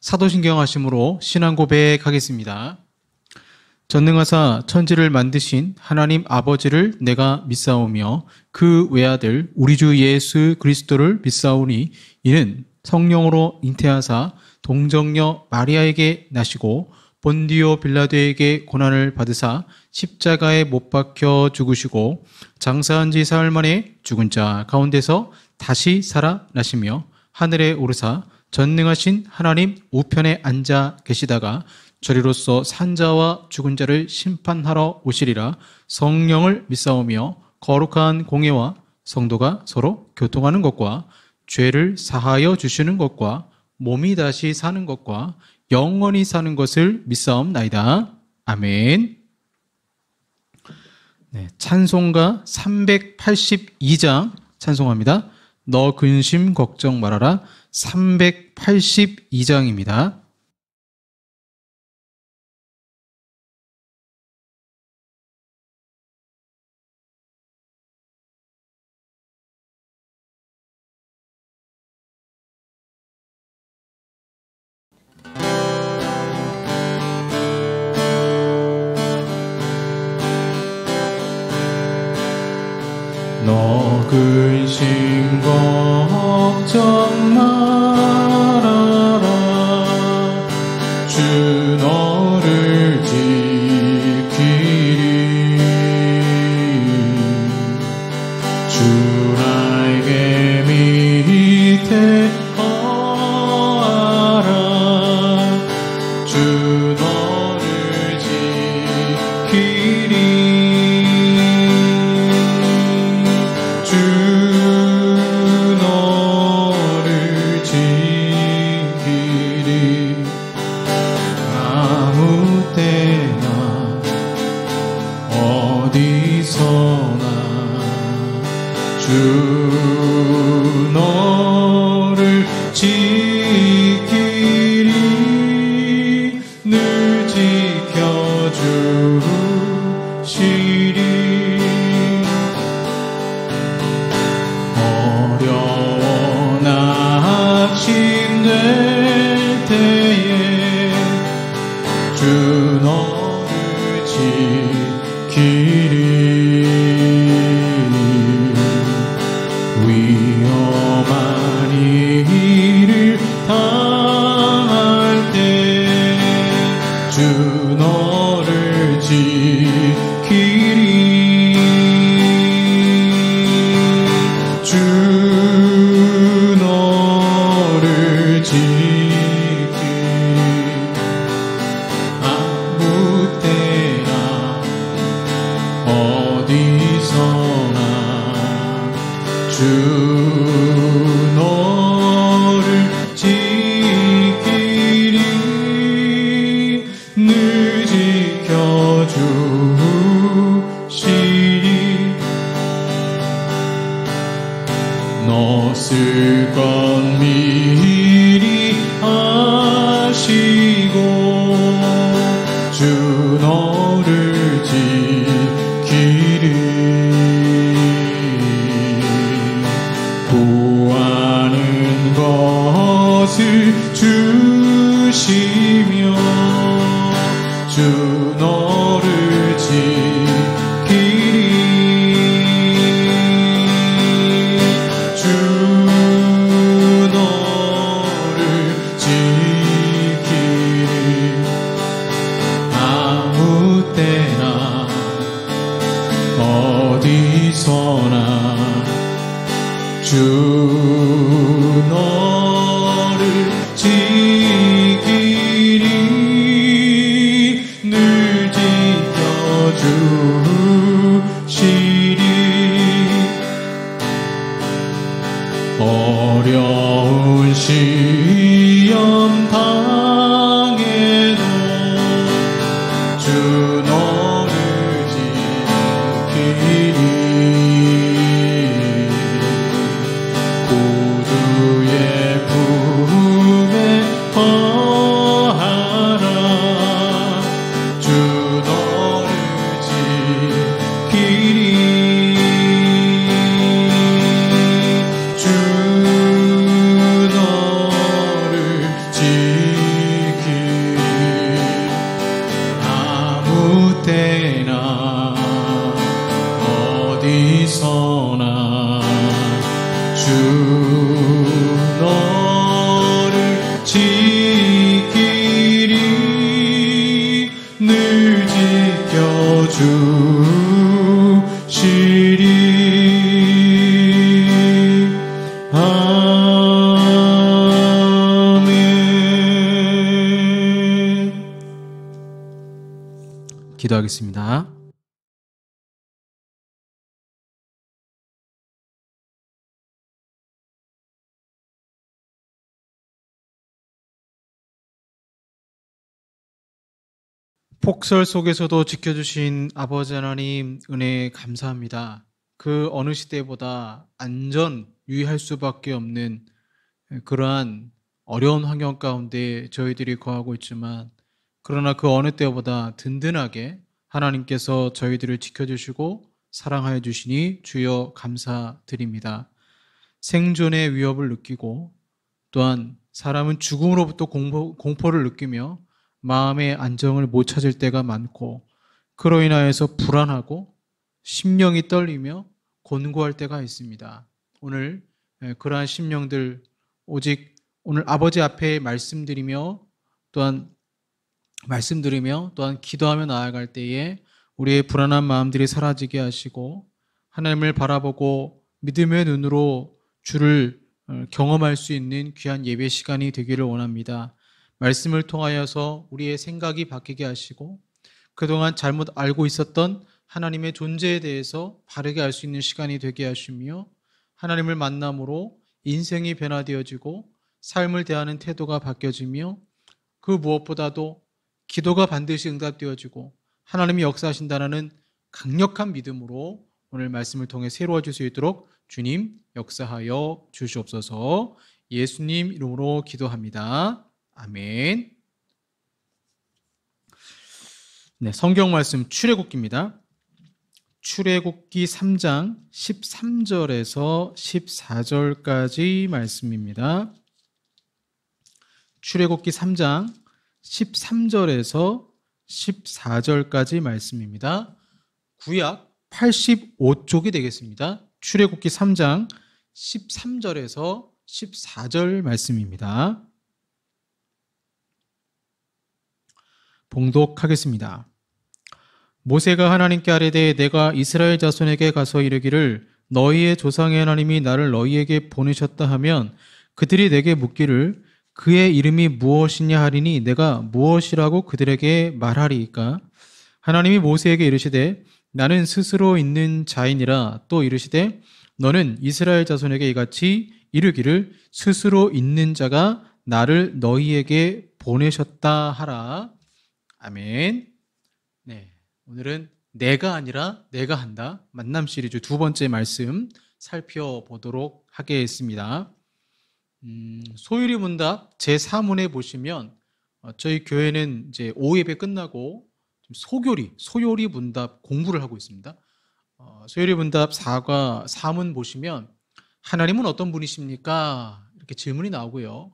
사도신경 하심으로 신앙 고백하겠습니다. 전능하사 천지를 만드신 하나님 아버지를 내가 믿사오며 그 외아들 우리 주 예수 그리스도를 믿사오니 이는 성령으로 잉태하사 동정녀 마리아에게 나시고 본디오 빌라도에게 고난을 받으사 십자가에 못 박혀 죽으시고 장사한 지 사흘 만에 죽은 자 가운데서 다시 살아나시며 하늘에 오르사 전능하신 하나님 우편에 앉아 계시다가 저리로서 산자와 죽은 자를 심판하러 오시리라. 성령을 믿사오며 거룩한 공예와 성도가 서로 교통하는 것과 죄를 사하여 주시는 것과 몸이 다시 사는 것과 영원히 사는 것을 믿사옵나이다. 아멘. 네, 찬송가 382장 찬송합니다. 너 근심 걱정 말아라. 382장입니다. 너 근심 걱정 말아라. 주 너를 지키리. 주 날개 밑에 거하라. 주 너를 지키리. 주 너를 지키리. 늘 지켜주시리. 어려워 낙심될 때에 주 너를 지키리. 위험한 일을 당할 때 주 너를 지키리. 주 너를 지키리. 아무 때나 어디서나 주 너를 지키리. 늘 지켜주시리. 너 쓸 것 미리 아시고 주 너를 지키리. 구하는 것을 주시며 주 너를 지키리. 주 너를 지키리. 아무 때나 어디서나 주 너를 지키리. 늘 지켜주시리. 어려운 시험 당해도 주 너를 지키리. 지키리 늘 지켜주시리. 기도하겠습니다. 폭설 속에서도 지켜주신 아버지 하나님 은혜 감사합니다. 그 어느 시대보다 안전 유의할 수밖에 없는 그러한 어려운 환경 가운데 저희들이 거하고 있지만, 그러나 그 어느 때보다 든든하게 하나님께서 저희들을 지켜주시고 사랑하여 주시니 주여 감사드립니다. 생존의 위협을 느끼고, 또한 사람은 죽음으로부터 공포를 느끼며 마음의 안정을 못 찾을 때가 많고, 그로 인하여서 불안하고 심령이 떨리며 곤고할 때가 있습니다. 오늘 그러한 심령들 오직 오늘 아버지 앞에 말씀드리며 또한 기도하며 나아갈 때에 우리의 불안한 마음들이 사라지게 하시고, 하나님을 바라보고 믿음의 눈으로 주를 경험할 수 있는 귀한 예배 시간이 되기를 원합니다. 말씀을 통하여서 우리의 생각이 바뀌게 하시고, 그동안 잘못 알고 있었던 하나님의 존재에 대해서 바르게 알 수 있는 시간이 되게 하시며, 하나님을 만남으로 인생이 변화되어지고 삶을 대하는 태도가 바뀌어지며, 그 무엇보다도 기도가 반드시 응답되어지고 하나님이 역사하신다는 강력한 믿음으로 오늘 말씀을 통해 새로워질 수 있도록 주님 역사하여 주시옵소서. 예수님 이름으로 기도합니다. 아멘. 네, 성경 말씀 출애굽기입니다. 출애굽기 3장 13절에서 14절까지 말씀입니다. 출애굽기 3장 13절에서 14절까지 말씀입니다. 구약 85쪽이 되겠습니다. 출애굽기 3장 13절에서 14절 말씀입니다. 봉독하겠습니다. 모세가 하나님께 아뢰되 내가 이스라엘 자손에게 가서 이르기를 너희의 조상의 하나님이 나를 너희에게 보내셨다 하면 그들이 내게 묻기를 그의 이름이 무엇이냐 하리니 내가 무엇이라고 그들에게 말하리이까? 하나님이 모세에게 이르시되 나는 스스로 있는 자이니라. 또 이르시되 너는 이스라엘 자손에게 이같이 이르기를 스스로 있는 자가 나를 너희에게 보내셨다 하라. 아멘. 네, 오늘은 내가 아니라 내가 한다 만남 시리즈 두 번째 말씀 살펴보도록 하겠습니다. 소율이 문답 제4문에 보시면 저희 교회는 이제 오후 예배 끝나고 소요리 문답 공부를 하고 있습니다. 소요리 문답 4과 4문 보시면 하나님은 어떤 분이십니까? 이렇게 질문이 나오고요.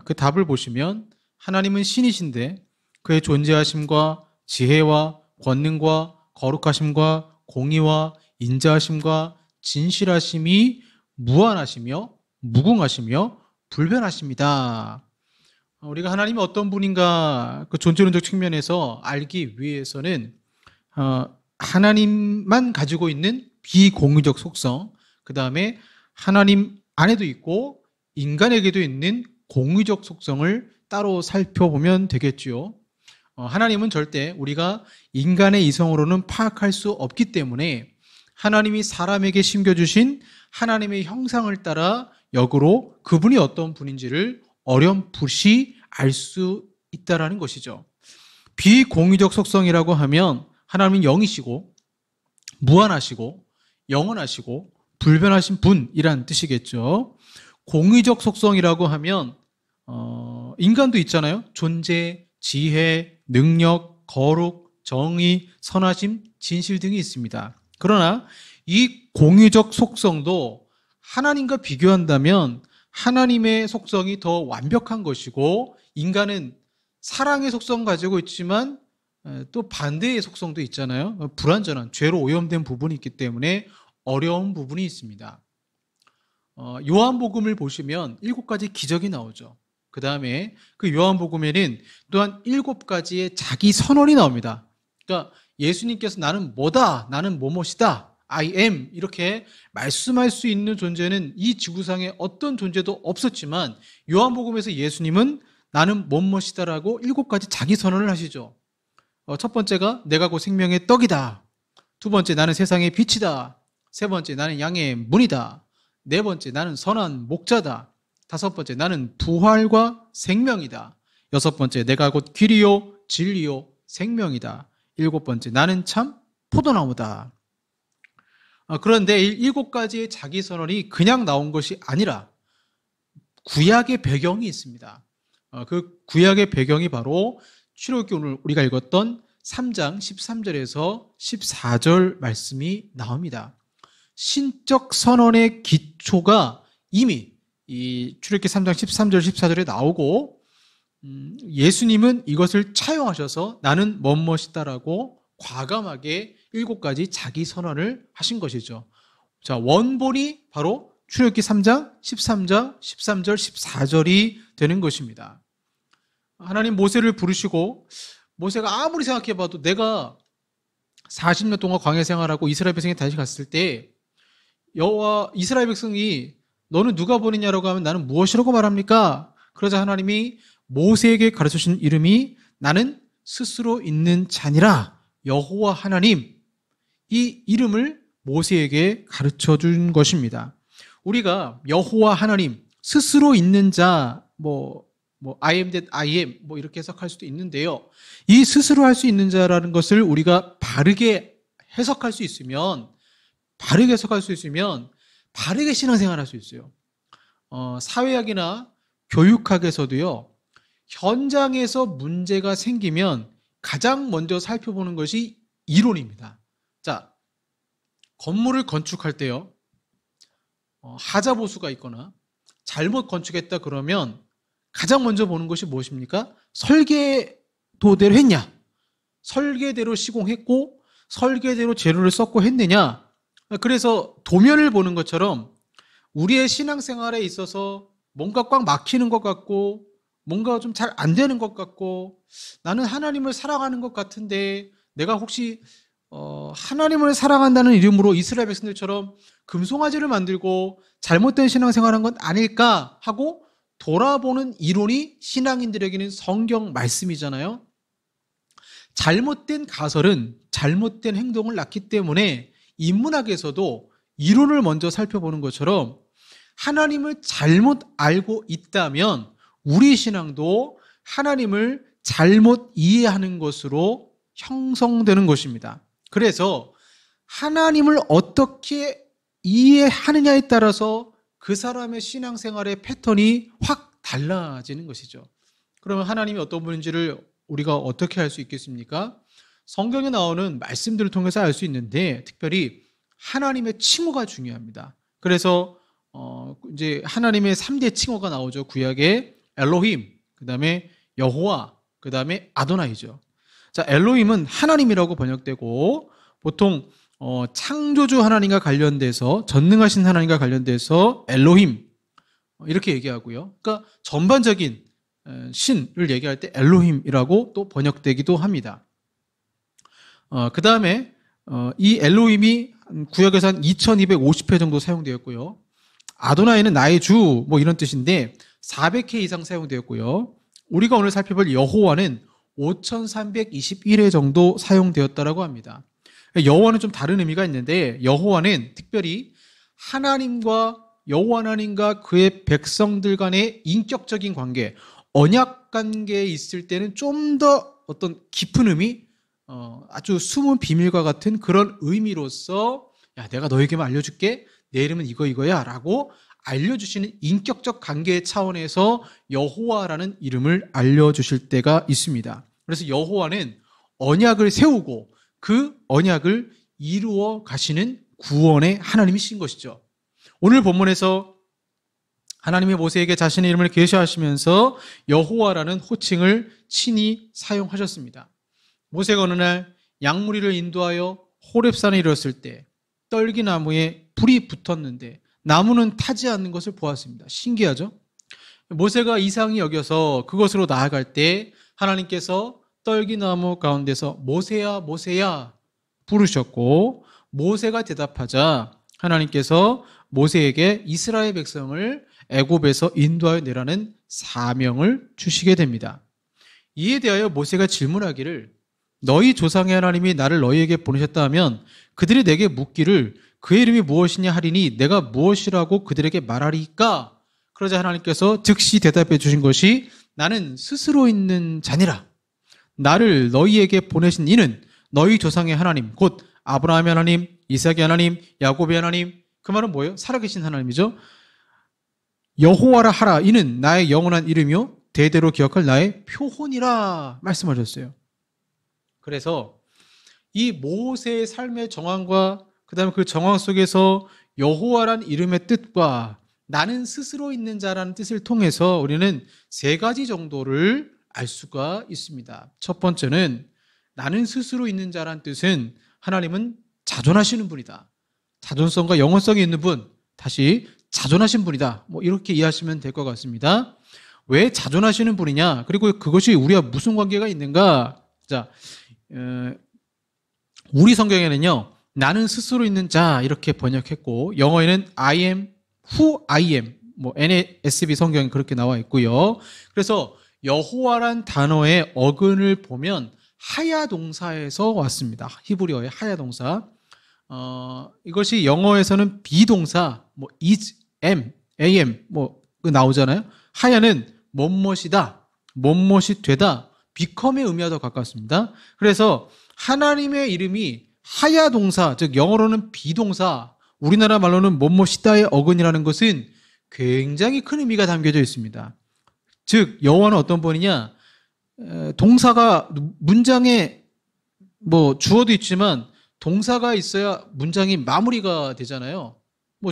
그 답을 보시면 하나님은 신이신데 그의 존재하심과 지혜와 권능과 거룩하심과 공의와 인자하심과 진실하심이 무한하시며 무궁하시며 불변하십니다. 우리가 하나님이 어떤 분인가 그 존재론적 측면에서 알기 위해서는 하나님만 가지고 있는 비공의적 속성, 그 다음에 하나님 안에도 있고 인간에게도 있는 공의적 속성을 따로 살펴보면 되겠지요. 하나님은 절대 우리가 인간의 이성으로는 파악할 수 없기 때문에 하나님이 사람에게 심겨주신 하나님의 형상을 따라 역으로 그분이 어떤 분인지를 어렴풋이 알 수 있다라는 것이죠. 비공의적 속성이라고 하면 하나님은 영이시고 무한하시고 영원하시고 불변하신 분이란 뜻이겠죠. 공의적 속성이라고 하면 인간도 있잖아요. 존재, 지혜, 능력, 거룩, 정의, 선하심, 진실 등이 있습니다. 그러나 이 공의적 속성도 하나님과 비교한다면 하나님의 속성이 더 완벽한 것이고, 인간은 사랑의 속성 가지고 있지만 또 반대의 속성도 있잖아요. 불완전한 죄로 오염된 부분이 있기 때문에 어려운 부분이 있습니다. 요한복음을 보시면 7가지 기적이 나오죠. 그 다음에 그 요한복음에는 또한 7가지의 자기 선언이 나옵니다. 그러니까 예수님께서 나는 뭐다, 나는 뭐뭐이다, I am 이렇게 말씀할 수 있는 존재는 이 지구상에 어떤 존재도 없었지만 요한복음에서 예수님은 나는 뭐뭐이다라고 7가지 자기 선언을 하시죠. 첫 번째가 내가 곧 생명의 떡이다. 두 번째 나는 세상의 빛이다. 세 번째 나는 양의 문이다. 네 번째 나는 선한 목자다. 다섯 번째 나는 부활과 생명이다. 여섯 번째 내가 곧 길이요 진리요 생명이다. 일곱 번째 나는 참 포도나무다. 그런데 이 7가지의 자기 선언이 그냥 나온 것이 아니라 구약의 배경이 있습니다. 그 구약의 배경이 바로 출애굽기 오늘 우리가 읽었던 3장 13절에서 14절 말씀이 나옵니다. 신적 선언의 기초가 이미 이 출애굽기 3장 13절 14절에 나오고 예수님은 이것을 차용하셔서 나는 뭐뭐이다라고 과감하게 7가지 자기 선언을 하신 것이죠. 자, 원본이 바로 출애굽기 3장 13절 14절이 되는 것입니다. 하나님 모세를 부르시고 모세가 아무리 생각해봐도 내가 40년 동안 광야 생활하고 이스라엘 백성이 다시 갔을 때 여호와 이스라엘 백성이 너는 누가 보느냐라고 하면 나는 무엇이라고 말합니까? 그러자 하나님이 모세에게 가르쳐주신 이름이 나는 스스로 있는 자니라 여호와 하나님, 이 이름을 모세에게 가르쳐준 것입니다. 우리가 여호와 하나님, 스스로 있는 자, I am that I am 이렇게 해석할 수도 있는데요. 이 스스로 할 수 있는 자라는 것을 우리가 바르게 해석할 수 있으면 바르게 신앙생활할 수 있어요. 사회학이나 교육학에서도요. 현장에서 문제가 생기면 가장 먼저 살펴보는 것이 이론입니다. 자, 건물을 건축할 때요. 하자보수가 있거나 잘못 건축했다 그러면 가장 먼저 보는 것이 무엇입니까? 설계도대로 했냐? 설계대로 시공했고 설계대로 재료를 썼고 했느냐? 그래서 도면을 보는 것처럼 우리의 신앙생활에 있어서 뭔가 꽉 막히는 것 같고 뭔가 좀 잘 안 되는 것 같고 나는 하나님을 사랑하는 것 같은데 내가 혹시 하나님을 사랑한다는 이름으로 이스라엘 백성들처럼 금송아지를 만들고 잘못된 신앙생활한 건 아닐까 하고 돌아보는 이론이 신앙인들에게는 성경 말씀이잖아요. 잘못된 가설은 잘못된 행동을 낳기 때문에 인문학에서도 이론을 먼저 살펴보는 것처럼 하나님을 잘못 알고 있다면 우리 신앙도 하나님을 잘못 이해하는 것으로 형성되는 것입니다. 그래서 하나님을 어떻게 이해하느냐에 따라서 그 사람의 신앙생활의 패턴이 확 달라지는 것이죠. 그러면 하나님이 어떤 분인지를 우리가 어떻게 알 수 있겠습니까? 성경에 나오는 말씀들을 통해서 알 수 있는데 특별히 하나님의 칭호가 중요합니다. 그래서 이제 하나님의 3대 칭호가 나오죠. 구약에 엘로힘, 그 다음에 여호와, 그 다음에 아도나이죠. 자, 엘로힘은 하나님이라고 번역되고 보통 창조주 하나님과 관련돼서 전능하신 하나님과 관련돼서 엘로힘 이렇게 얘기하고요. 그러니까 전반적인 신을 얘기할 때 엘로힘이라고 또 번역되기도 합니다. 그 다음에 이 엘로힘이 구약에서 한 2250회 정도 사용되었고요. 아도나이는 나의 주 이런 뜻인데 400회 이상 사용되었고요. 우리가 오늘 살펴볼 여호와는 5321회 정도 사용되었다라고 합니다. 여호와는 좀 다른 의미가 있는데 여호와는 특별히 여호와 하나님과 그의 백성들 간의 인격적인 관계, 언약 관계에 있을 때는 좀 더 어떤 깊은 의미, 아주 숨은 비밀과 같은 그런 의미로서 야, 내가 너에게만 알려줄게. 내 이름은 이거야 라고 알려주시는 인격적 관계의 차원에서 여호와라는 이름을 알려주실 때가 있습니다. 그래서 여호와는 언약을 세우고 그 언약을 이루어 가시는 구원의 하나님이신 것이죠. 오늘 본문에서 하나님이 모세에게 자신의 이름을 계시하시면서 여호와라는 호칭을 친히 사용하셨습니다. 모세가 어느 날 양무리를 인도하여 호렙산에 이르렀을 때 떨기나무에 불이 붙었는데 나무는 타지 않는 것을 보았습니다. 신기하죠? 모세가 이상히 여겨서 그것으로 나아갈 때 하나님께서 떨기나무 가운데서 모세야 모세야 부르셨고, 모세가 대답하자 하나님께서 모세에게 이스라엘 백성을 애굽에서 인도하여 내라는 사명을 주시게 됩니다. 이에 대하여 모세가 질문하기를, 너희 조상의 하나님이 나를 너희에게 보내셨다 하면 그들이 내게 묻기를 그의 이름이 무엇이냐 하리니 내가 무엇이라고 그들에게 말하리까? 그러자 하나님께서 즉시 대답해 주신 것이, 나는 스스로 있는 자니라. 나를 너희에게 보내신 이는 너희 조상의 하나님, 곧 아브라함의 하나님, 이삭의 하나님, 야곱의 하나님. 그 말은 뭐예요? 살아계신 하나님이죠. 여호와라 하라. 이는 나의 영원한 이름이요 대대로 기억할 나의 표혼이라 말씀하셨어요. 그래서 이 모세의 삶의 정황과 그다음에 그 정황 속에서 여호와란 이름의 뜻과 나는 스스로 있는 자라는 뜻을 통해서 우리는 세 가지 정도를 알 수가 있습니다. 첫 번째는 나는 스스로 있는 자라는 뜻은 하나님은 자존하시는 분이다. 자존성과 영원성이 있는 분, 다시 자존하신 분이다. 이렇게 이해하시면 될 것 같습니다. 왜 자존하시는 분이냐? 그리고 그것이 우리와 무슨 관계가 있는가? 자, 우리 성경에는요, 나는 스스로 있는 자 이렇게 번역했고, 영어에는 I am who I am, NASB 성경에 그렇게 나와 있고요. 그래서 여호와란 단어의 어근을 보면 하야 동사에서 왔습니다. 히브리어의 하야 동사. 이것이 영어에서는 비동사, is, am, 나오잖아요. 하야는 뭐뭇이다, 뭐뭇이 되다, become의 의미와 더 가깝습니다. 그래서 하나님의 이름이 하야 동사, 즉 영어로는 비동사, 우리나라 말로는 뭐뭇이다의 어근이라는 것은 굉장히 큰 의미가 담겨져 있습니다. 즉 여호와는 어떤 분이냐? 동사가 문장에 주어도 있지만 동사가 있어야 문장이 마무리가 되잖아요.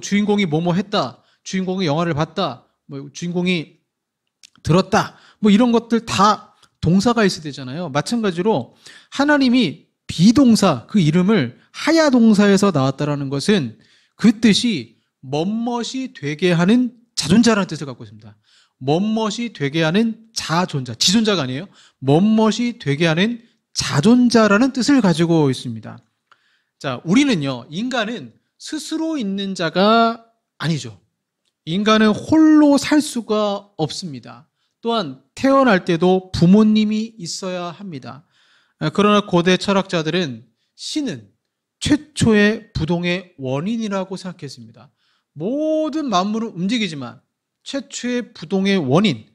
주인공이 뭐뭐 했다, 주인공이 영화를 봤다, 주인공이 들었다, 이런 것들 다 동사가 있어야 되잖아요. 마찬가지로 하나님이 비동사, 그 이름을 하야 동사에서 나왔다라는 것은 그 뜻이 멋멋이 되게 하는 자존자라는 뜻을 갖고 있습니다. 멋멋이 되게 하는 자존자, 지존자가 아니에요. 멋멋이 되게 하는 자존자라는 뜻을 가지고 있습니다. 자, 우리는요, 인간은 스스로 있는 자가 아니죠. 인간은 홀로 살 수가 없습니다. 또한 태어날 때도 부모님이 있어야 합니다. 그러나 고대 철학자들은 신은 최초의 부동의 원인이라고 생각했습니다. 모든 만물은 움직이지만 최초의 부동의 원인,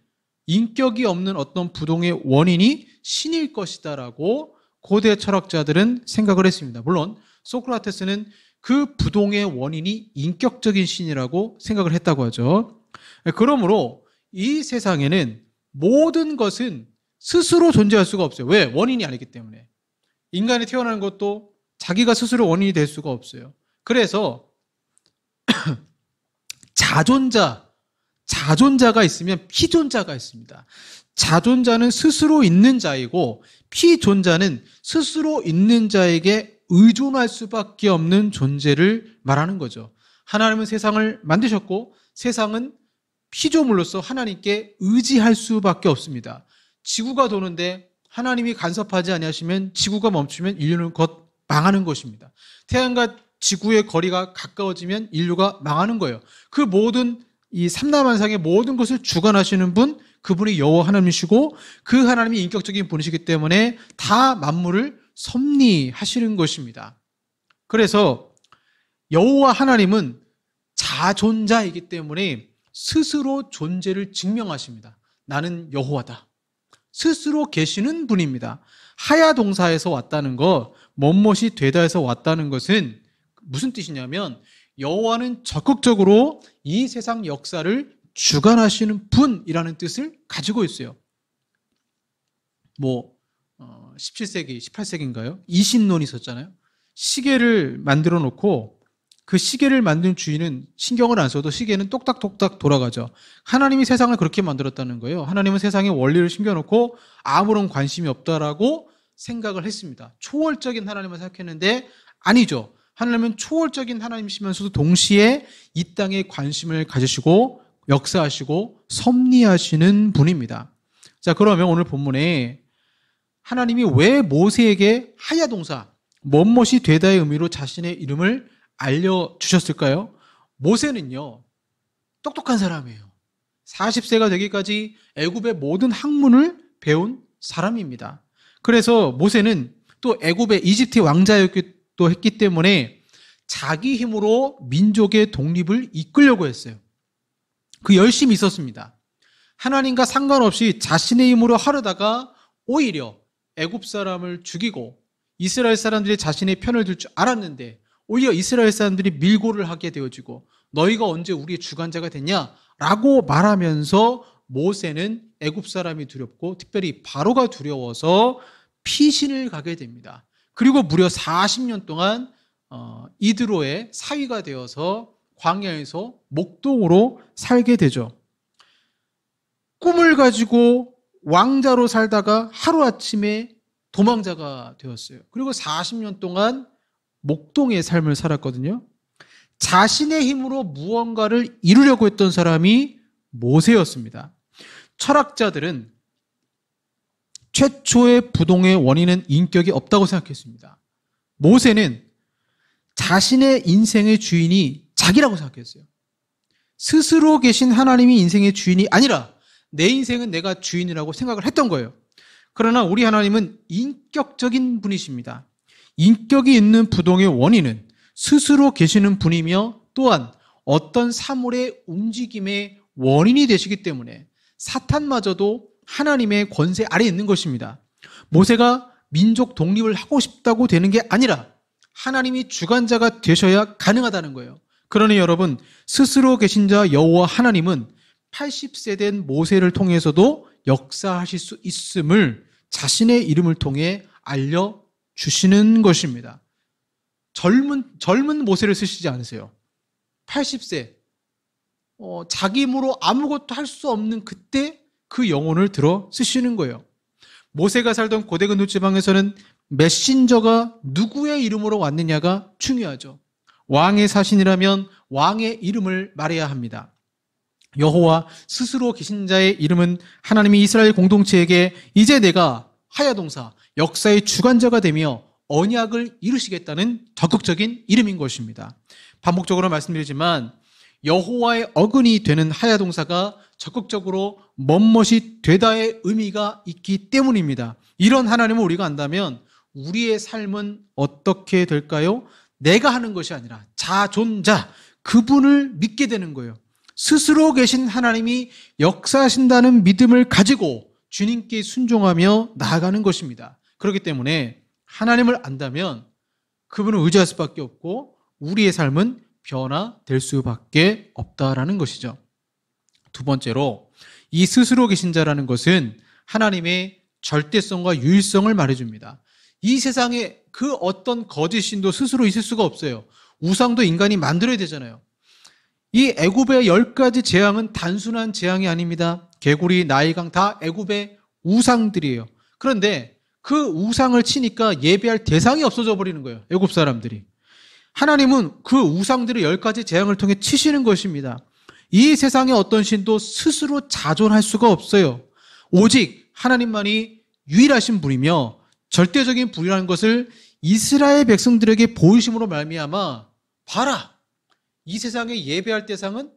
인격이 없는 어떤 부동의 원인이 신일 것이다라고 고대 철학자들은 생각을 했습니다. 물론 소크라테스는 그 부동의 원인이 인격적인 신이라고 생각을 했다고 하죠. 그러므로 이 세상에는 모든 것은 스스로 존재할 수가 없어요. 왜? 원인이 아니기 때문에. 인간이 태어나는 것도 자기가 스스로 원인이 될 수가 없어요. 그래서 자존자가 있으면 피존자가 있습니다. 자존자는 스스로 있는 자이고 피존자는 스스로 있는 자에게 의존할 수밖에 없는 존재를 말하는 거죠. 하나님은 세상을 만드셨고 세상은 피조물로서 하나님께 의지할 수밖에 없습니다. 지구가 도는데 하나님이 간섭하지 아니하시면 지구가 멈추면 인류는 곧 망하는 것입니다. 태양과 지구의 거리가 가까워지면 인류가 망하는 거예요. 그 모든 이 삼라만상의 모든 것을 주관하시는 분, 그분이 여호와 하나님이시고 그 하나님이 인격적인 분이시기 때문에 다 만물을 섭리하시는 것입니다. 그래서 여호와 하나님은 자존자이기 때문에 스스로 존재를 증명하십니다. 나는 여호와다. 스스로 계시는 분입니다. 하야 동사에서 왔다는 것, 멋멋이 되다에서 왔다는 것은 무슨 뜻이냐면 여호와는 적극적으로 이 세상 역사를 주관하시는 분이라는 뜻을 가지고 있어요. 17세기, 18세기인가요? 이신론이 있었잖아요. 시계를 만들어 놓고 그 시계를 만든 주인은 신경을 안 써도 시계는 똑딱똑딱 돌아가죠. 하나님이 세상을 그렇게 만들었다는 거예요. 하나님은 세상의 원리를 심겨놓고 아무런 관심이 없다라고 생각을 했습니다. 초월적인 하나님을 생각했는데 아니죠. 하나님은 초월적인 하나님이시면서도 동시에 이 땅에 관심을 가지시고 역사하시고 섭리하시는 분입니다. 자, 그러면 오늘 본문에 하나님이 왜 모세에게 하야동사, 멋멋이 되다의 의미로 자신의 이름을 알려주셨을까요? 모세는요, 똑똑한 사람이에요. 40세가 되기까지 애굽의 모든 학문을 배운 사람입니다. 그래서 모세는 또 애굽의 이집트 왕자였기도 했기 때문에 자기 힘으로 민족의 독립을 이끌려고 했어요. 그 열심히 있었습니다. 하나님과 상관없이 자신의 힘으로 하려다가 오히려 애굽 사람을 죽이고 이스라엘 사람들이 자신의 편을 들 줄 알았는데 오히려 이스라엘 사람들이 밀고를 하게 되어지고 너희가 언제 우리의 주관자가 됐냐라고 말하면서 모세는 애굽 사람이 두렵고 특별히 바로가 두려워서 피신을 가게 됩니다. 그리고 무려 40년 동안 이드로의 사위가 되어서 광야에서 목동으로 살게 되죠. 꿈을 가지고 왕자로 살다가 하루아침에 도망자가 되었어요. 그리고 40년 동안 목동의 삶을 살았거든요. 자신의 힘으로 무언가를 이루려고 했던 사람이 모세였습니다. 철학자들은 최초의 부동의 원인은 인격이 없다고 생각했습니다. 모세는 자신의 인생의 주인이 자기라고 생각했어요. 스스로 계신 하나님이 인생의 주인이 아니라 내 인생은 내가 주인이라고 생각을 했던 거예요. 그러나 우리 하나님은 인격적인 분이십니다. 인격이 있는 부동의 원인은 스스로 계시는 분이며 또한 어떤 사물의 움직임의 원인이 되시기 때문에 사탄마저도 하나님의 권세 아래에 있는 것입니다. 모세가 민족 독립을 하고 싶다고 되는 게 아니라 하나님이 주관자가 되셔야 가능하다는 거예요. 그러니 여러분, 스스로 계신 자 여호와 하나님은 80세 된 모세를 통해서도 역사하실 수 있음을 자신의 이름을 통해 알려주시는 것입니다. 젊은 모세를 쓰시지 않으세요. 80세, 자기 힘으로 아무것도 할 수 없는 그때 그 영혼을 들어 쓰시는 거예요. 모세가 살던 고대 근도 지방에서는 메신저가 누구의 이름으로 왔느냐가 중요하죠. 왕의 사신이라면 왕의 이름을 말해야 합니다. 여호와 스스로 계신 자의 이름은 하나님이 이스라엘 공동체에게 이제 내가 하야동사, 역사의 주관자가 되며 언약을 이루시겠다는 적극적인 이름인 것입니다. 반복적으로 말씀드리지만 여호와의 어근이 되는 하야동사가 적극적으로 멋멋이 되다의 의미가 있기 때문입니다. 이런 하나님을 우리가 안다면 우리의 삶은 어떻게 될까요? 내가 하는 것이 아니라 자존자, 그분을 믿게 되는 거예요. 스스로 계신 하나님이 역사하신다는 믿음을 가지고 주님께 순종하며 나아가는 것입니다. 그렇기 때문에 하나님을 안다면 그분을 의지할 수밖에 없고 우리의 삶은 변화될 수밖에 없다라는 것이죠. 두 번째로 이 스스로 계신 자라는 것은 하나님의 절대성과 유일성을 말해줍니다. 이 세상에 그 어떤 거짓 신도 스스로 있을 수가 없어요. 우상도 인간이 만들어야 되잖아요. 이 애굽의 10가지 재앙은 단순한 재앙이 아닙니다. 개구리, 나일강 다 애굽의 우상들이에요. 그런데 그 우상을 치니까 예배할 대상이 없어져 버리는 거예요. 애굽 사람들이. 하나님은 그 우상들의 10가지 재앙을 통해 치시는 것입니다. 이 세상의 어떤 신도 스스로 자존할 수가 없어요. 오직 하나님만이 유일하신 분이며 절대적인 분이라는 것을 이스라엘 백성들에게 보이심으로 말미암아 봐라. 이 세상에 예배할 대상은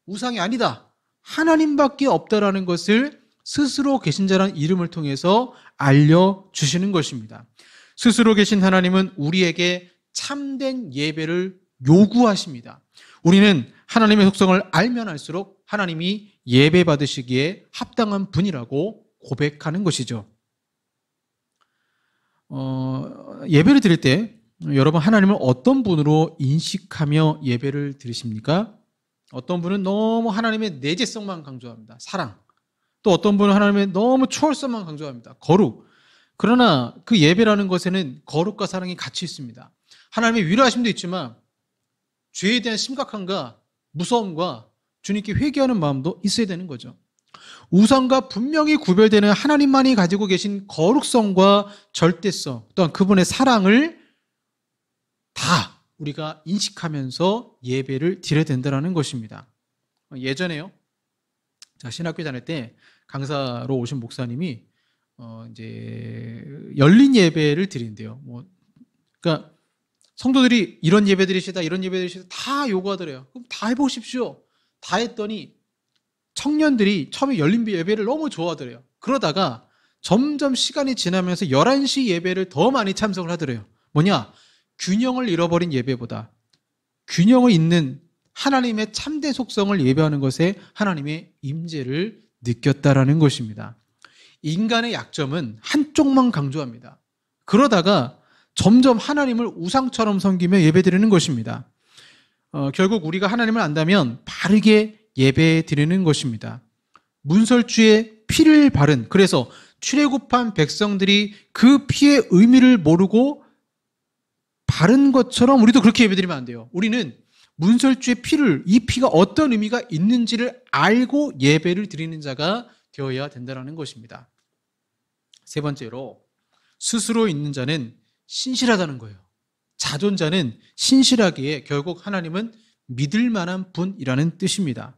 우상이 아니다. 하나님밖에 없다라는 것을 스스로 계신 자라는 이름을 통해서 알려주시는 것입니다. 스스로 계신 하나님은 우리에게 참된 예배를 요구하십니다. 우리는 하나님의 속성을 알면 알수록 하나님이 예배 받으시기에 합당한 분이라고 고백하는 것이죠. 예배를 드릴 때 여러분 하나님을 어떤 분으로 인식하며 예배를 드리십니까? 어떤 분은 너무 하나님의 내재성만 강조합니다. 사랑. 또 어떤 분은 하나님의 너무 초월성만 강조합니다. 거룩. 그러나 그 예배라는 것에는 거룩과 사랑이 같이 있습니다. 하나님의 위로하심도 있지만 죄에 대한 심각함과 무서움과 주님께 회개하는 마음도 있어야 되는 거죠. 우상과 분명히 구별되는 하나님만이 가지고 계신 거룩성과 절대성, 또한 그분의 사랑을 다 우리가 인식하면서 예배를 드려야 된다는 것입니다. 예전에요, 자, 신학교 다닐 때 강사로 오신 목사님이 이제 열린 예배를 드린대요. 그러니까 성도들이 이런 예배 드리시다, 이런 예배 드리시다 다 요구하더래요. 그럼 다 해보십시오. 다 했더니 청년들이 처음에 열린 예배를 너무 좋아하더래요. 그러다가 점점 시간이 지나면서 11시 예배를 더 많이 참석을 하더래요. 뭐냐? 균형을 잃어버린 예배보다 균형을 잇는 하나님의 참된 속성을 예배하는 것에 하나님의 임재를 느꼈다라는 것입니다. 인간의 약점은 한쪽만 강조합니다. 그러다가 점점 하나님을 우상처럼 섬기며 예배드리는 것입니다. 결국 우리가 하나님을 안다면 바르게 예배드리는 것입니다. 문설주의 피를 바른, 그래서 출애굽한 백성들이 그 피의 의미를 모르고 바른 것처럼 우리도 그렇게 예배드리면 안 돼요. 우리는 문설주의 피를, 이 피가 어떤 의미가 있는지를 알고 예배를 드리는 자가 되어야 된다는 것입니다. 세 번째로, 스스로 있는 자는 신실하다는 거예요. 자존자는 신실하기에 결국 하나님은 믿을 만한 분이라는 뜻입니다.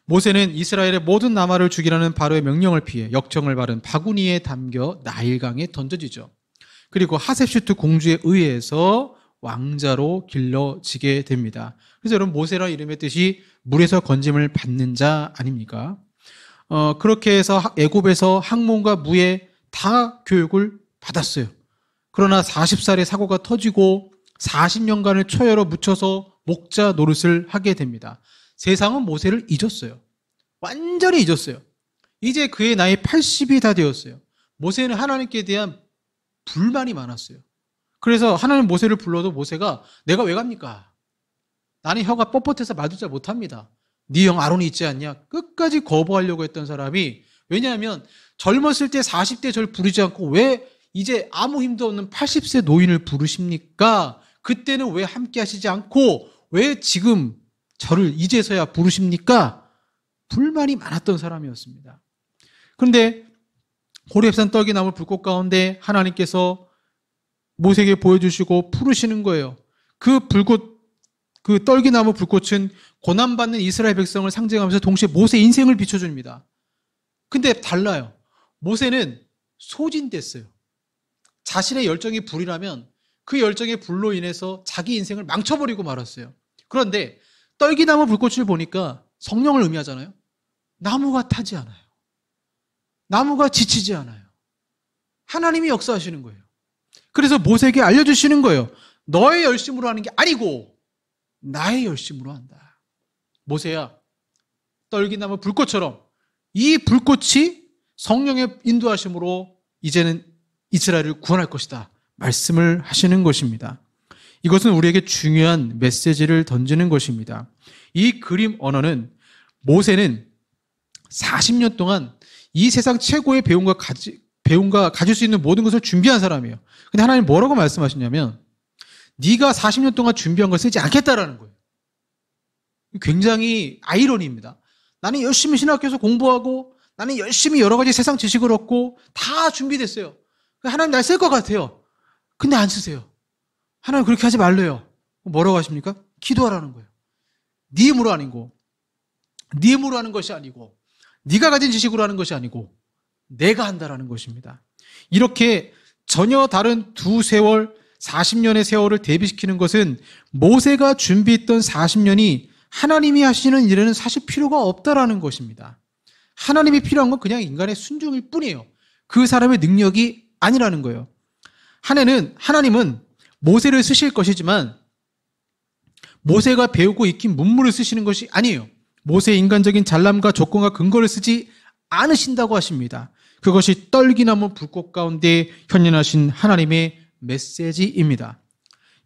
모세는 이스라엘의 모든 나마를 죽이라는 바로의 명령을 피해 역청을 바른 바구니에 담겨 나일강에 던져지죠. 그리고 하셉슈트 공주에 의해서 왕자로 길러지게 됩니다. 그래서 여러분, 모세라 이름의 뜻이 물에서 건짐을 받는 자 아닙니까? 그렇게 해서 애굽에서 학문과 무예 다 교육을 받았어요. 그러나 40살에 사고가 터지고 40년간을 초여로 묻혀서 목자 노릇을 하게 됩니다. 세상은 모세를 잊었어요. 완전히 잊었어요. 이제 그의 나이 80이 다 되었어요. 모세는 하나님께 대한 불만이 많았어요. 그래서 하나님 모세를 불러도 모세가 내가 왜 갑니까? 나는 혀가 뻣뻣해서 말도 잘 못합니다. 네 형 아론이 있지 않냐? 끝까지 거부하려고 했던 사람이, 왜냐하면 젊었을 때 40대 절 부르지 않고 왜 이제 아무 힘도 없는 80세 노인을 부르십니까? 그때는 왜 함께 하시지 않고 왜 지금 저를 이제서야 부르십니까? 불만이 많았던 사람이었습니다. 그런데 호렙산 떨기나무 불꽃 가운데 하나님께서 모세에게 보여주시고 부르시는 거예요. 그 떨기나무 불꽃은 고난받는 이스라엘 백성을 상징하면서 동시에 모세 인생을 비춰줍니다. 근데 달라요. 모세는 소진됐어요. 자신의 열정이 불이라면 그 열정의 불로 인해서 자기 인생을 망쳐버리고 말았어요. 그런데 떨기나무 불꽃을 보니까 성령을 의미하잖아요. 나무가 타지 않아요. 나무가 지치지 않아요. 하나님이 역사하시는 거예요. 그래서 모세에게 알려주시는 거예요. 너의 열심으로 하는 게 아니고 나의 열심으로 한다. 모세야, 떨기나무 불꽃처럼 이 불꽃이 성령의 인도하심으로 이제는 이스라엘을 구원할 것이다 말씀을 하시는 것입니다. 이것은 우리에게 중요한 메시지를 던지는 것입니다. 이 그림 언어는 모세는 40년 동안 이 세상 최고의 배움과 가질 수 있는 모든 것을 준비한 사람이에요. 근데 하나님 뭐라고 말씀하시냐면 네가 40년 동안 준비한 걸 쓰지 않겠다라는 거예요. 굉장히 아이러니입니다. 나는 열심히 신학교에서 공부하고 나는 열심히 여러 가지 세상 지식을 얻고 다 준비됐어요. 하나님 날 쓸 것 같아요. 근데 안 쓰세요. 하나님 그렇게 하지 말래요. 뭐라고 하십니까? 기도하라는 거예요. 네 힘으로 아니고, 네 힘으로 하는 것이 아니고, 네가 가진 지식으로 하는 것이 아니고 내가 한다라는 것입니다. 이렇게 전혀 다른 두 세월, 40년의 세월을 대비시키는 것은 모세가 준비했던 40년이 하나님이 하시는 일에는 사실 필요가 없다라는 것입니다. 하나님이 필요한 건 그냥 인간의 순종일 뿐이에요. 그 사람의 능력이 아니라는 거예요. 하나님은 모세를 쓰실 것이지만 모세가 배우고 익힌 문물을 쓰시는 것이 아니에요. 모세의 인간적인 잘남과 조건과 근거를 쓰지 않으신다고 하십니다. 그것이 떨기나무 불꽃 가운데 현현하신 하나님의 메시지입니다.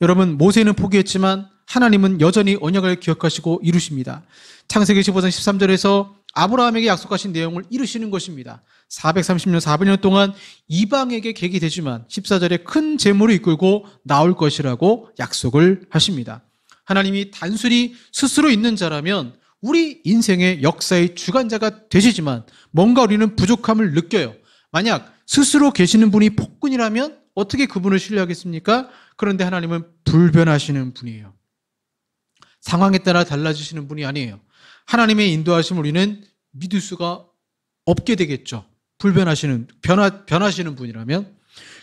여러분, 모세는 포기했지만 하나님은 여전히 언약을 기억하시고 이루십니다. 창세기 15장 13절에서 아브라함에게 약속하신 내용을 이루시는 것입니다. 430년 400년 동안 이방에게 객이 되지만 14절에 큰 재물을 이끌고 나올 것이라고 약속을 하십니다. 하나님이 단순히 스스로 있는 자라면 우리 인생의 역사의 주관자가 되시지만 뭔가 우리는 부족함을 느껴요. 만약 스스로 계시는 분이 폭군이라면 어떻게 그분을 신뢰하겠습니까? 그런데 하나님은 불변하시는 분이에요. 상황에 따라 달라지시는 분이 아니에요. 하나님의 인도하심을 우리는 믿을 수가 없게 되겠죠. 변하시는 분이라면.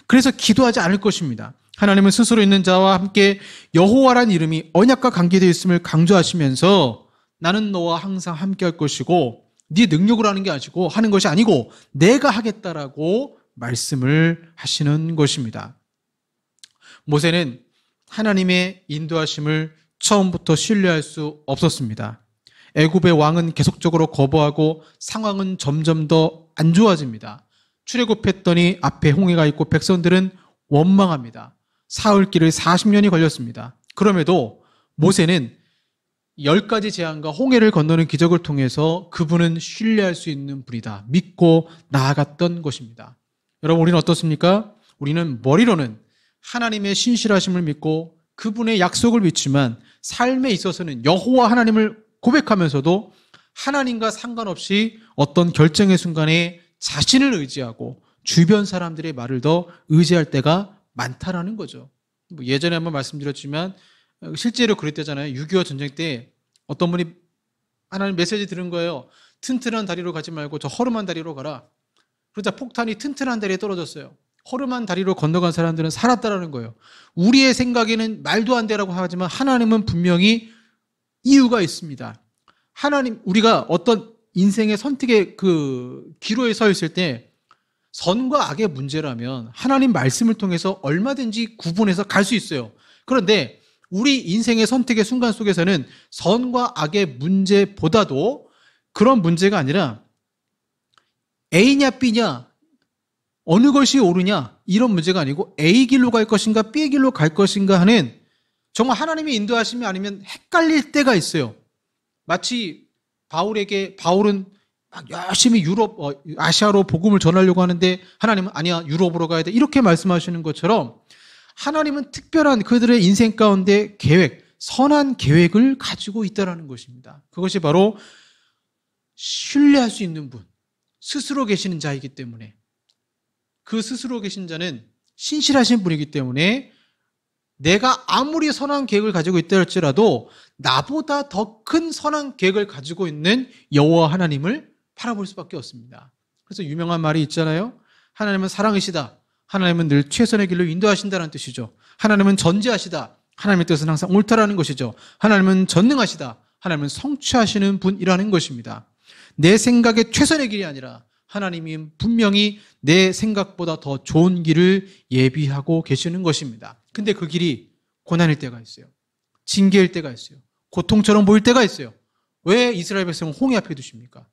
그래서 기도하지 않을 것입니다. 하나님은 스스로 있는 자와 함께 여호와란 이름이 언약과 관계되어 있음을 강조하시면서 나는 너와 항상 함께 할 것이고 네 능력으로 하는 것이 아니고 내가 하겠다라고 말씀을 하시는 것입니다. 모세는 하나님의 인도하심을 처음부터 신뢰할 수 없었습니다. 애굽의 왕은 계속적으로 거부하고 상황은 점점 더 안 좋아집니다. 출애굽했더니 앞에 홍해가 있고 백성들은 원망합니다. 사흘길을 40년이 걸렸습니다. 그럼에도 모세는 10가지 재앙과 홍해를 건너는 기적을 통해서 그분은 신뢰할 수 있는 분이다. 믿고 나아갔던 것입니다. 여러분, 우리는 어떻습니까? 우리는 머리로는 하나님의 신실하심을 믿고 그분의 약속을 믿지만 삶에 있어서는 여호와 하나님을 고백하면서도 하나님과 상관없이 어떤 결정의 순간에 자신을 의지하고 주변 사람들의 말을 더 의지할 때가 많다라는 거죠. 예전에 한번 말씀드렸지만 실제로 그랬대잖아요. 6.25 전쟁 때 어떤 분이 하나님 메시지 들은 거예요. 튼튼한 다리로 가지 말고 저 허름한 다리로 가라. 그러자 폭탄이 튼튼한 다리에 떨어졌어요. 허름한 다리로 건너간 사람들은 살았다라는 거예요. 우리의 생각에는 말도 안 되라고 하지만 하나님은 분명히 이유가 있습니다. 우리가 어떤 인생의 선택의 그 기로에 서 있을 때 선과 악의 문제라면 하나님 말씀을 통해서 얼마든지 구분해서 갈 수 있어요. 그런데 우리 인생의 선택의 순간 속에서는 선과 악의 문제보다도 그런 문제가 아니라 A냐 B냐 어느 것이 옳으냐 이런 문제가 아니고 A 길로 갈 것인가 B 길로 갈 것인가 하는 정말 하나님의 인도하심이 아니면 헷갈릴 때가 있어요. 마치 바울은 막 열심히 아시아로 복음을 전하려고 하는데 하나님은 아니야, 유럽으로 가야 돼. 이렇게 말씀하시는 것처럼 하나님은 특별한 그들의 인생 가운데 선한 계획을 가지고 있다는 것입니다. 그것이 바로 신뢰할 수 있는 분, 스스로 계시는 자이기 때문에 그 스스로 계신 자는 신실하신 분이기 때문에 내가 아무리 선한 계획을 가지고 있다 할지라도 나보다 더 큰 선한 계획을 가지고 있는 여호와 하나님을 바라볼 수밖에 없습니다. 그래서 유명한 말이 있잖아요. 하나님은 사랑이시다. 하나님은 늘 최선의 길로 인도하신다는 뜻이죠. 하나님은 전지하시다. 하나님의 뜻은 항상 옳다라는 것이죠. 하나님은 전능하시다. 하나님은 성취하시는 분이라는 것입니다. 내 생각의 최선의 길이 아니라 하나님이 분명히 내 생각보다 더 좋은 길을 예비하고 계시는 것입니다. 근데 그 길이 고난일 때가 있어요. 징계일 때가 있어요. 고통처럼 보일 때가 있어요. 왜 이스라엘 백성을 홍해 앞에 두십니까?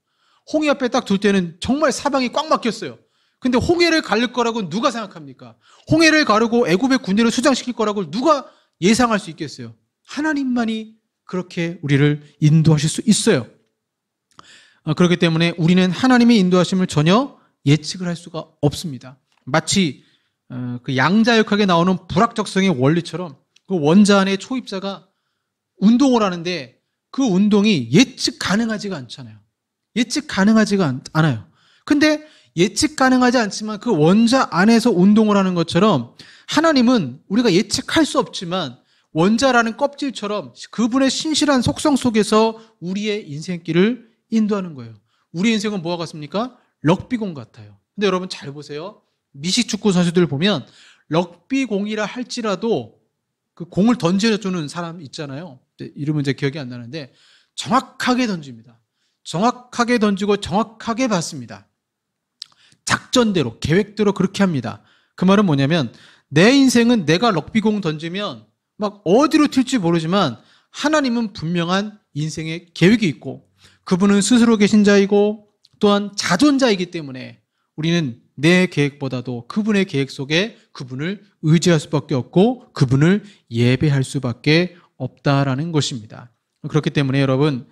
홍해 앞에 딱 둘 때는 정말 사방이 꽉 막혔어요. 근데 홍해를 가를 거라고 누가 생각합니까? 홍해를 가르고 애굽의 군대를 수장시킬 거라고 누가 예상할 수 있겠어요? 하나님만이 그렇게 우리를 인도하실 수 있어요. 그렇기 때문에 우리는 하나님의 인도하심을 전혀 예측을 할 수가 없습니다. 마치 그 양자역학에 나오는 불확정성의 원리처럼 그 원자 안에 초입자가 운동을 하는데 그 운동이 예측 가능하지가 않잖아요. 예측 가능하지가 않아요. 근데 예측 가능하지 않지만 그 원자 안에서 운동을 하는 것처럼 하나님은 우리가 예측할 수 없지만 원자라는 껍질처럼 그분의 신실한 속성 속에서 우리의 인생길을 인도하는 거예요. 우리 인생은 뭐와 같습니까? 럭비공 같아요. 근데 여러분 잘 보세요. 미식축구 선수들 보면 럭비공이라 할지라도 그 공을 던져주는 사람 있잖아요. 이름은 이제 기억이 안 나는데 정확하게 던집니다. 정확하게 던지고 정확하게 받습니다. 작전대로, 계획대로 그렇게 합니다. 그 말은 뭐냐면 내 인생은 내가 럭비공 던지면 막 어디로 튈지 모르지만 하나님은 분명한 인생의 계획이 있고 그분은 스스로 계신 자이고 또한 자존자이기 때문에 우리는 내 계획보다도 그분의 계획 속에 그분을 의지할 수밖에 없고 그분을 예배할 수밖에 없다라는 것입니다. 그렇기 때문에 여러분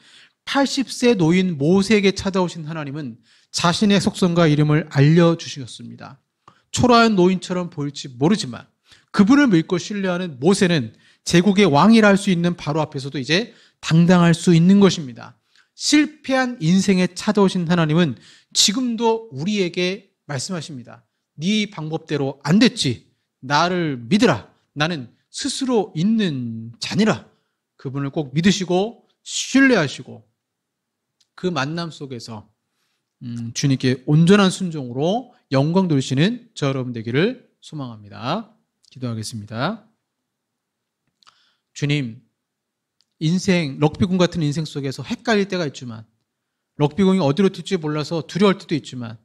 80세 노인 모세에게 찾아오신 하나님은 자신의 속성과 이름을 알려주셨습니다. 초라한 노인처럼 보일지 모르지만 그분을 믿고 신뢰하는 모세는 제국의 왕이라 할 수 있는 바로 앞에서도 이제 당당할 수 있는 것입니다. 실패한 인생에 찾아오신 하나님은 지금도 우리에게 말씀하십니다. 네 방법대로 안 됐지. 나를 믿으라. 나는 스스로 있는 자니라. 그분을 꼭 믿으시고 신뢰하시고 그 만남 속에서 주님께 온전한 순종으로 영광 돌리시는 저 여러분 되기를 소망합니다. 기도하겠습니다. 주님, 인생, 럭비공 같은 인생 속에서 헷갈릴 때가 있지만, 럭비공이 어디로 튈지 몰라서 두려울 때도 있지만,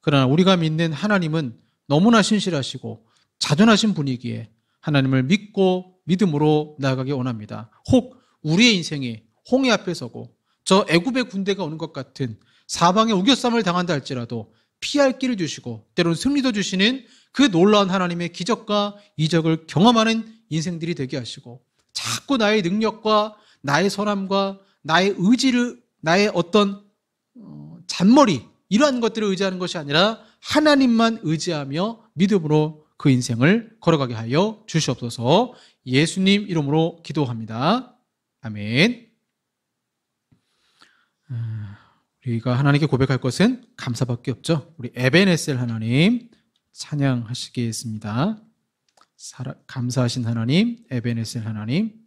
그러나 우리가 믿는 하나님은 너무나 신실하시고 자존하신 분이기에 하나님을 믿고 믿음으로 나아가기 원합니다. 혹 우리의 인생이 홍해 앞에 서고 저 애굽의 군대가 오는 것 같은 사방에 우겨쌈을 당한다 할지라도 피할 길을 주시고 때로는 승리도 주시는 그 놀라운 하나님의 기적과 이적을 경험하는 인생들이 되게 하시고, 자꾸 나의 능력과 나의 선함과 나의 의지를, 나의 어떤 잔머리, 이러한 것들을 의지하는 것이 아니라 하나님만 의지하며 믿음으로 그 인생을 걸어가게 하여 주시옵소서. 예수님 이름으로 기도합니다. 아멘. 우리가 하나님께 고백할 것은 감사밖에 없죠. 우리 에베네셀 하나님 찬양하시겠습니다. 감사하신 하나님, 에베네셀 하나님.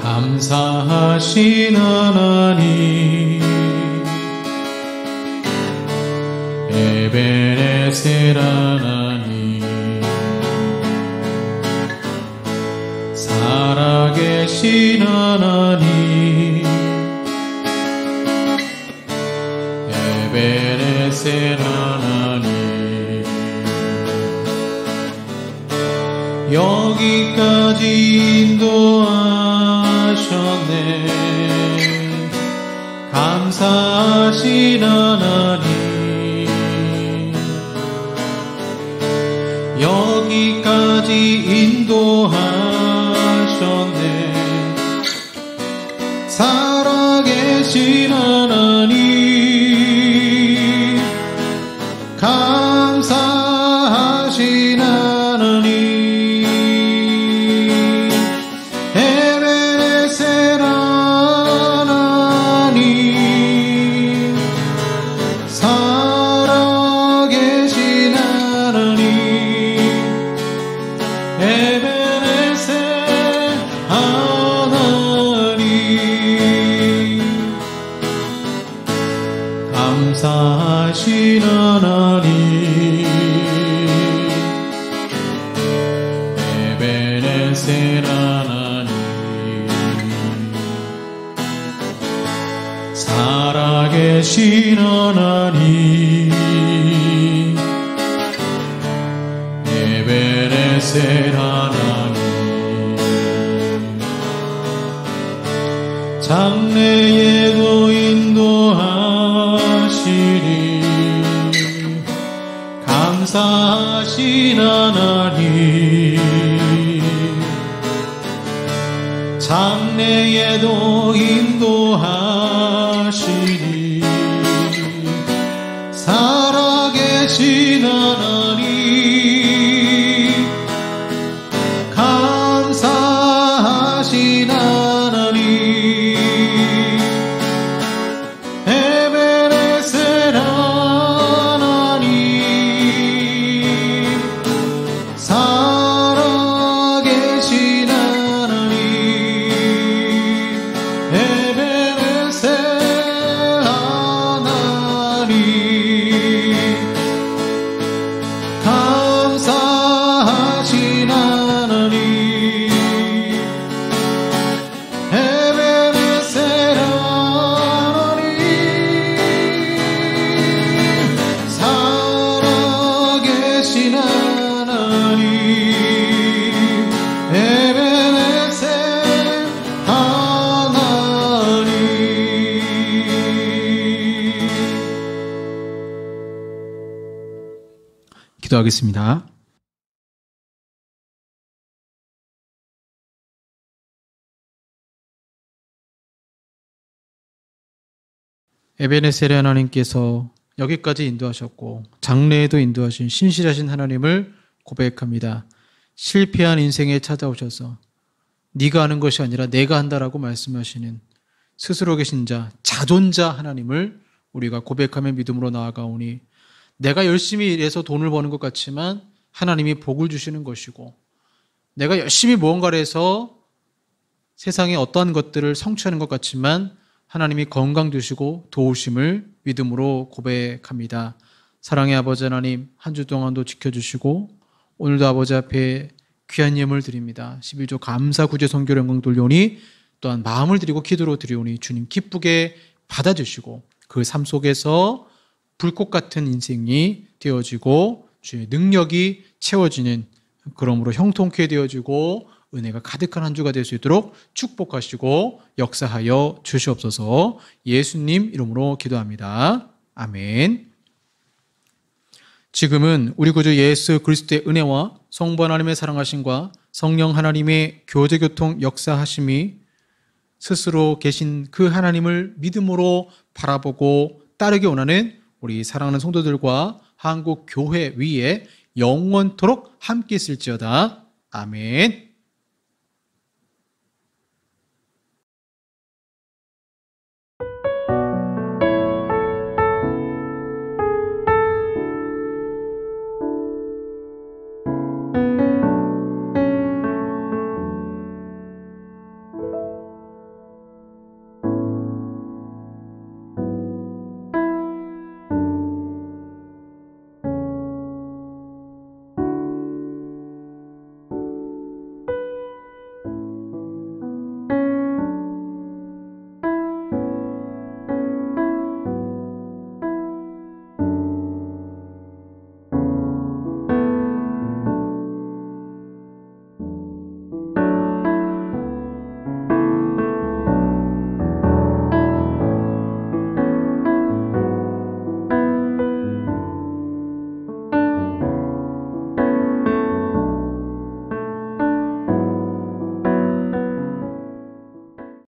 감사하신 하나님, 에베네셀 하나님, 살아계신 하나님, 에베네셀 하나님, 여기까지 인도하셨네. 감사하신 하나님, 여기까지 인도하셨네. 살아계신 하나님, 감사하신 하나님, 에베네셀 하나님, 살아계신 하나님, 에베네셀 하나님, 감사하신 하나님, 에베네셀 하나님, 살아계신 하나님, 에베네셀 하나님, 장래에도 인도하시니 감사하신 하나님, 장래에도 인도하시니 살아계신 하나님, 감사하신 하나님, 에베네셀 하나님, 살아계신 하나님, 에베네셀 하나님, 감사하신 하나님, 에베네셀 하나님, 살아계신 하나님, 에베네셀 하나님. 기도하겠습니다. 에베네셀 하나님께서 여기까지 인도하셨고 장래에도 인도하신 신실하신 하나님을 고백합니다. 실패한 인생에 찾아오셔서 네가 하는 것이 아니라 내가 한다라고 말씀하시는 스스로 계신 자, 자존자 하나님을 우리가 고백하며 믿음으로 나아가오니 내가 열심히 일해서 돈을 버는 것 같지만 하나님이 복을 주시는 것이고 내가 열심히 무언가를 해서 세상에 어떠한 것들을 성취하는 것 같지만 하나님이 건강 주시고 도우심을 믿음으로 고백합니다. 사랑의 아버지 하나님, 한 주 동안도 지켜주시고 오늘도 아버지 앞에 귀한 예물 드립니다. 11조 감사 구제 선교 영광 돌려오니 또한 마음을 드리고 기도로 드리오니 주님 기쁘게 받아주시고 그 삶 속에서 불꽃 같은 인생이 되어지고 주의 능력이 채워지는 그러므로 형통케 되어지고 은혜가 가득한 한 주가 될 수 있도록 축복하시고 역사하여 주시옵소서. 예수님 이름으로 기도합니다. 아멘. 지금은 우리 구주 예수 그리스도의 은혜와 성부 하나님의 사랑하심과 성령 하나님의 교제교통 역사하심이 스스로 계신 그 하나님을 믿음으로 바라보고 따르기 원하는 우리 사랑하는 성도들과 한국 교회 위에 영원토록 함께 있을지어다. 아멘.